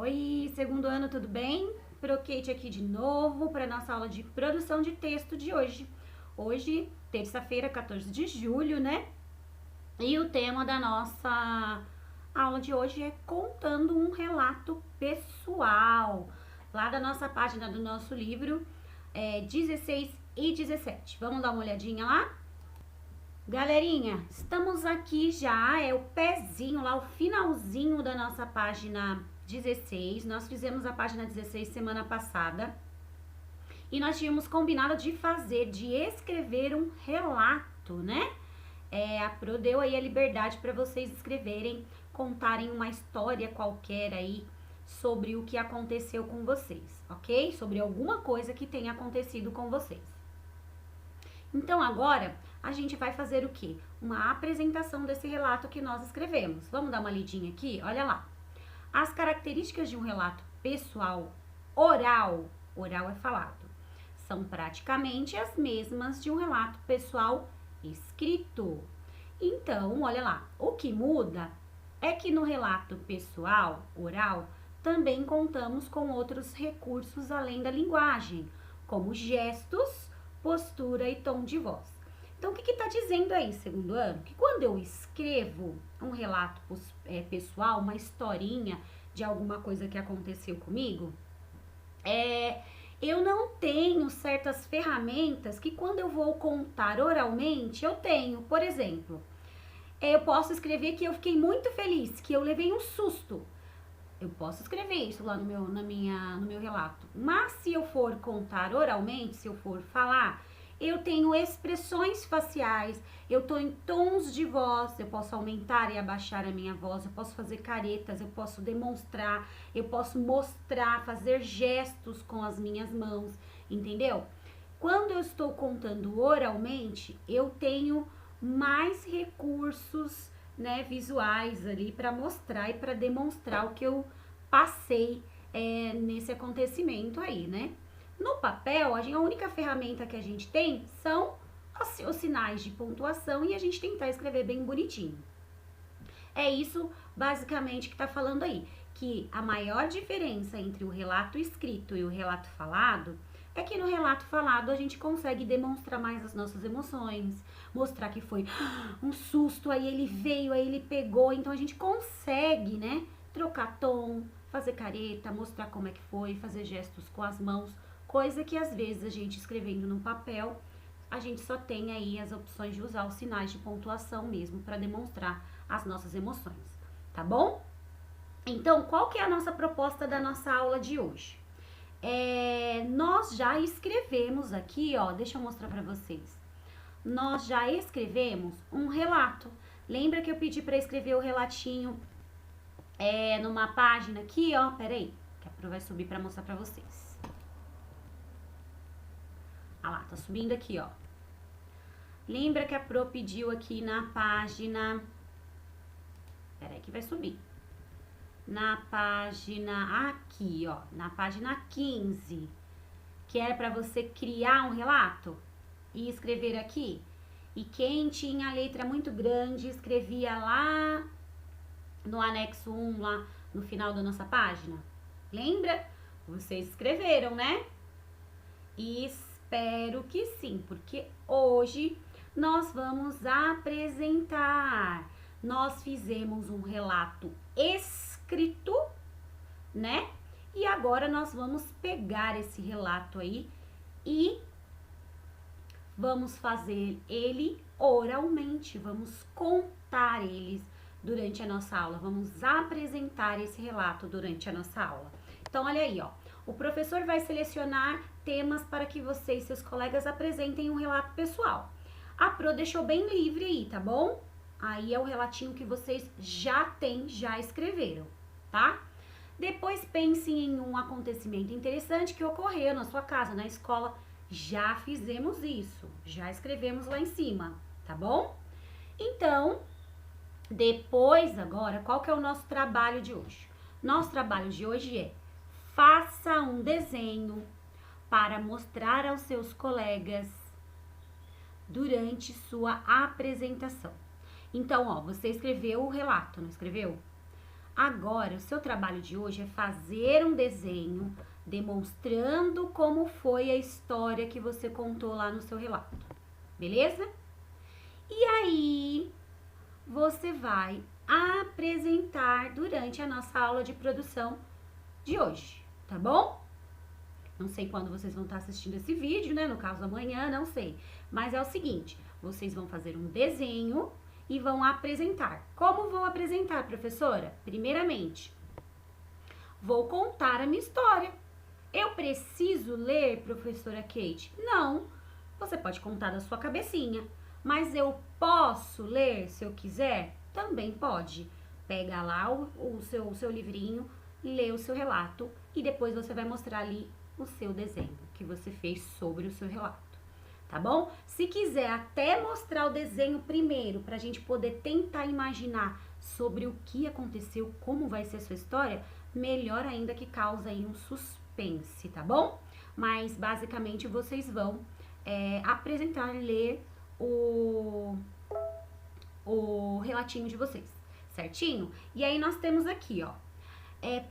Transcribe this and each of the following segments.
Oi, segundo ano, tudo bem? Pro-Kate aqui de novo para nossa aula de produção de texto de hoje. Hoje, terça-feira, 14 de julho, né? E o tema da nossa aula de hoje é contando um relato pessoal, lá da nossa página do nosso livro 16 e 17. Vamos dar uma olhadinha lá? Galerinha, estamos aqui já, é o pezinho lá, o finalzinho da nossa página 16. Nós fizemos a página 16 semana passada e nós tínhamos combinado de escrever um relato, né? A Pro deu aí a liberdade para vocês escreverem, contarem uma história qualquer aí sobre o que aconteceu com vocês, ok? Sobre alguma coisa que tenha acontecido com vocês. Então agora a gente vai fazer o quê? Uma apresentação desse relato que nós escrevemos. Vamos dar uma lidinha aqui? Olha lá. As características de um relato pessoal oral é falado, são praticamente as mesmas de um relato pessoal escrito. Então, olha lá, o que muda é que no relato pessoal oral também contamos com outros recursos além da linguagem, como gestos, postura e tom de voz. Então, o que está dizendo aí, segundo ano? Que quando eu escrevo um relato pessoal, uma historinha de alguma coisa que aconteceu comigo, eu não tenho certas ferramentas que quando eu vou contar oralmente, eu tenho. Por exemplo, eu posso escrever que eu fiquei muito feliz, que eu levei um susto. Eu posso escrever isso lá no meu relato. Mas se eu for contar oralmente, se eu for falar, eu tenho expressões faciais, eu tô em tons de voz, eu posso aumentar e abaixar a minha voz, eu posso fazer caretas, eu posso demonstrar, eu posso mostrar, fazer gestos com as minhas mãos, entendeu? Quando eu estou contando oralmente, eu tenho mais recursos, né, visuais ali para mostrar e para demonstrar o que eu passei nesse acontecimento aí, né? No papel, a única ferramenta que a gente tem são os sinais de pontuação e a gente tentar escrever bem bonitinho. É isso basicamente que tá falando aí, que a maior diferença entre o relato escrito e o relato falado é que no relato falado a gente consegue demonstrar mais as nossas emoções, mostrar que foi um susto, aí ele veio, aí ele pegou, então a gente consegue, né, trocar tom, fazer careta, mostrar como é que foi, fazer gestos com as mãos, coisa que às vezes a gente escrevendo no papel, a gente só tem aí as opções de usar os sinais de pontuação mesmo para demonstrar as nossas emoções, tá bom? Então, qual que é a nossa proposta da nossa aula de hoje? Nós já escrevemos aqui, ó, deixa eu mostrar para vocês. Nós já escrevemos um relato. Lembra que eu pedi para escrever o relatinho numa página aqui, ó? Peraí, que a Pro vai subir para mostrar para vocês. Ah lá, tá subindo aqui, ó. Lembra que a Pro pediu aqui na página... Peraí que vai subir. Na página aqui, ó, na página 15, que era para você criar um relato e escrever aqui. E quem tinha a letra muito grande, escrevia lá no anexo 1, lá no final da nossa página. Lembra? Vocês escreveram, né? E espero que sim, porque hoje nós vamos apresentar. Nós fizemos um relato escrito, né? E agora nós vamos pegar esse relato aí e vamos fazer ele oralmente, vamos contar eles durante a nossa aula, vamos apresentar esse relato durante a nossa aula. Então, olha aí, ó, o professor vai selecionar temas para que você e seus colegas apresentem um relato pessoal. A Pro deixou bem livre aí, tá bom? Aí é o relatinho que vocês já escreveram, tá? Depois pense em um acontecimento interessante que ocorreu na sua casa, na escola. Já fizemos isso, já escrevemos lá em cima, tá bom? Então, depois agora, qual que é o nosso trabalho de hoje? Nosso trabalho de hoje é faça um desenho para mostrar aos seus colegas durante sua apresentação. Então, ó, você escreveu o relato, não escreveu? Agora, o seu trabalho de hoje é fazer um desenho demonstrando como foi a história que você contou lá no seu relato, beleza? E aí, você vai apresentar durante a nossa aula de produção de hoje, tá bom? Não sei quando vocês vão estar assistindo esse vídeo, né? No caso, amanhã, não sei. Mas é o seguinte, vocês vão fazer um desenho e vão apresentar. Como vou apresentar, professora? Primeiramente, vou contar a minha história. Eu preciso ler, professora Kate? Não, você pode contar da sua cabecinha. Mas eu posso ler se eu quiser? Também pode. Pega lá o seu livrinho, lê o seu relato e depois você vai mostrar ali o seu desenho que você fez sobre o seu relato, tá bom? Se quiser até mostrar o desenho primeiro, pra gente poder tentar imaginar sobre o que aconteceu, como vai ser a sua história, melhor ainda, que causa aí um suspense, tá bom? Mas basicamente vocês vão apresentar, ler o relatinho de vocês, certinho? E aí nós temos aqui, ó,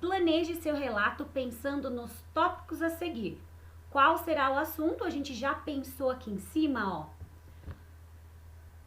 planeje seu relato pensando nos tópicos a seguir. Qual será o assunto? A gente já pensou aqui em cima, ó.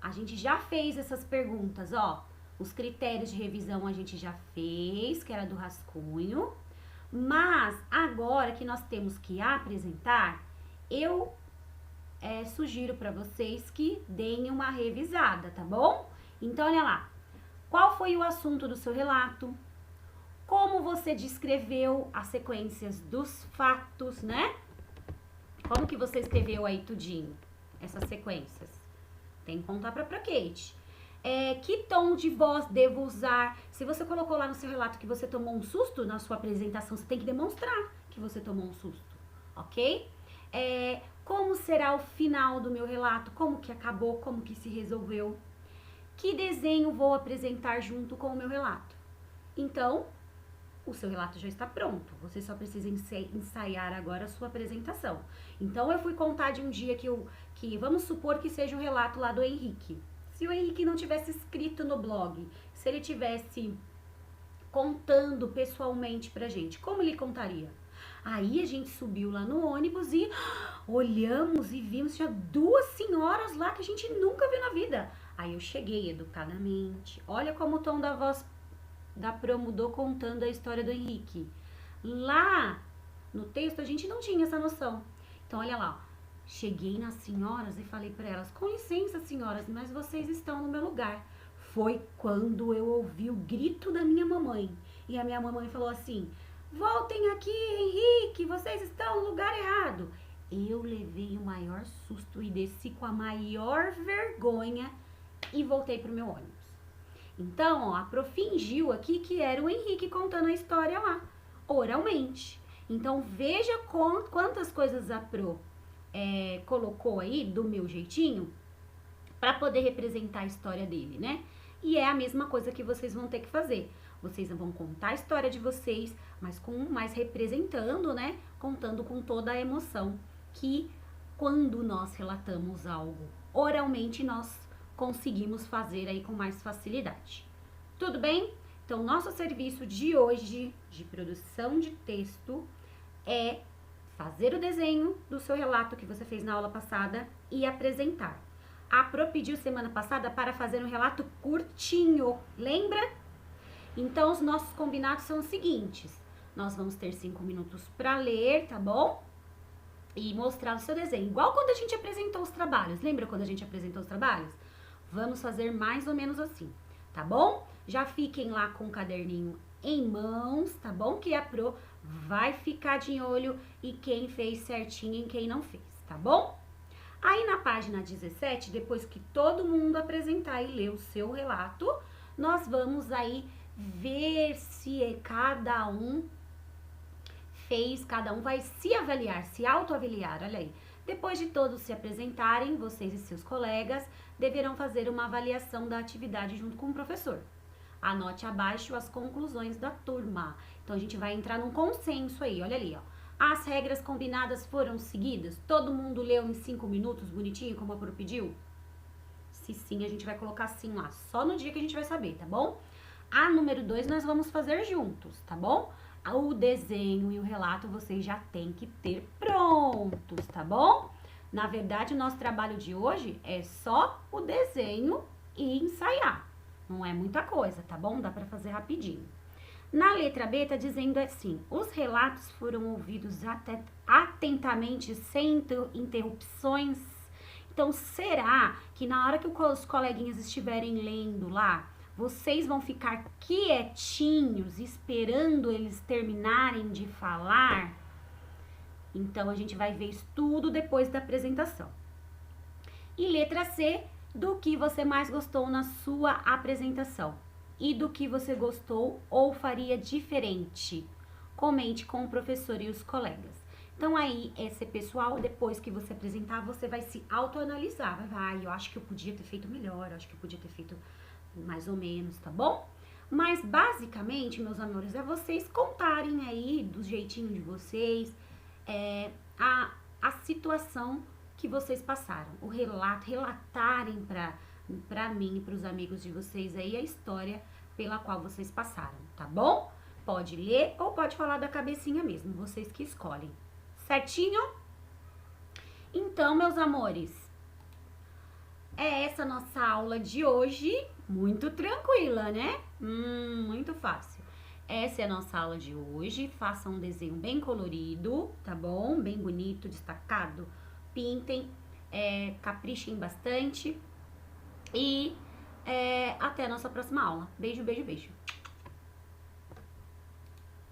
A gente já fez essas perguntas, ó. Os critérios de revisão a gente já fez, que era do rascunho. Mas agora que nós temos que apresentar, eu sugiro para vocês que deem uma revisada, tá bom? Então, olha lá. Qual foi o assunto do seu relato? Como você descreveu as sequências dos fatos, né? Como que você escreveu aí tudinho, essas sequências? Tem que contar pra Kate. Que tom de voz devo usar? Se você colocou lá no seu relato que você tomou um susto na sua apresentação, você tem que demonstrar que você tomou um susto, ok? Como será o final do meu relato? Como que acabou? Como que se resolveu? Que desenho vou apresentar junto com o meu relato? Então, o seu relato já está pronto. Você só precisa ensaiar agora a sua apresentação. Então, eu fui contar de um dia que vamos supor que seja o relato lá do Henrique. Se o Henrique não tivesse escrito no blog, se ele tivesse contando pessoalmente pra gente, como ele contaria? Aí a gente subiu lá no ônibus e olhamos e vimos, tinha duas senhoras lá que a gente nunca viu na vida. Aí eu cheguei educadamente. Olha como o tom da voz da Pro mudou contando a história do Henrique. Lá no texto a gente não tinha essa noção. Então olha lá, ó. Cheguei nas senhoras e falei para elas: com licença, senhoras, mas vocês estão no meu lugar. Foi quando eu ouvi o grito da minha mamãe. E a minha mamãe falou assim: voltem aqui, Henrique, vocês estão no lugar errado. Eu levei o maior susto e desci com a maior vergonha e voltei pro meu ônibus. Então, ó, a Pro fingiu aqui que era o Henrique contando a história lá, oralmente. Então, veja quantas coisas a Pro colocou aí do meu jeitinho para poder representar a história dele, né? E é a mesma coisa que vocês vão ter que fazer. Vocês vão contar a história de vocês, mas representando, né? Contando com toda a emoção que quando nós relatamos algo oralmente, nós conseguimos fazer aí com mais facilidade. Tudo bem? Então, nosso serviço de hoje de produção de texto é fazer o desenho do seu relato que você fez na aula passada e apresentar. A Pro pediu semana passada para fazer um relato curtinho, lembra? Então, os nossos combinados são os seguintes. Nós vamos ter 5 minutos para ler, tá bom? E mostrar o seu desenho. Igual quando a gente apresentou os trabalhos. Lembra quando a gente apresentou os trabalhos? Vamos fazer mais ou menos assim, tá bom? Já fiquem lá com o caderninho em mãos, tá bom? Que a Pro vai ficar de olho e quem fez certinho e quem não fez, tá bom? Aí na página 17, depois que todo mundo apresentar e ler o seu relato, nós vamos aí ver se cada um vai se avaliar, se autoavaliar, olha aí. Depois de todos se apresentarem, vocês e seus colegas deverão fazer uma avaliação da atividade junto com o professor. Anote abaixo as conclusões da turma. Então, a gente vai entrar num consenso aí, olha ali, ó. As regras combinadas foram seguidas? Todo mundo leu em 5 minutos, bonitinho, como a Pro pediu? Se sim, a gente vai colocar sim lá, só no dia que a gente vai saber, tá bom? A número 2 nós vamos fazer juntos, tá bom? O desenho e o relato vocês já têm que ter prontos, tá bom? Na verdade, o nosso trabalho de hoje é só o desenho e ensaiar. Não é muita coisa, tá bom? Dá pra fazer rapidinho. Na letra B tá dizendo assim: os relatos foram ouvidos atentamente, sem interrupções. Então, será que na hora que os coleguinhas estiverem lendo lá, vocês vão ficar quietinhos, esperando eles terminarem de falar? Então, a gente vai ver isso tudo depois da apresentação. E letra C, do que você mais gostou na sua apresentação e do que você gostou ou faria diferente. Comente com o professor e os colegas. Então aí, esse pessoal, depois que você apresentar, você vai se autoanalisar. Vai, eu acho que eu podia ter feito melhor, eu acho que eu podia ter feito mais ou menos, tá bom? Mas basicamente, meus amores, é vocês contarem aí do jeitinho de vocês a situação que vocês passaram, o relato, relatarem pra mim e pros amigos de vocês aí a história pela qual vocês passaram, tá bom? Pode ler ou pode falar da cabecinha mesmo, vocês que escolhem. Certinho? Então, meus amores, é essa nossa aula de hoje, muito tranquila, né? Muito fácil. Essa é a nossa aula de hoje. Faça um desenho bem colorido, tá bom? Bem bonito, destacado. Pintem, caprichem bastante. E até a nossa próxima aula. Beijo, beijo, beijo.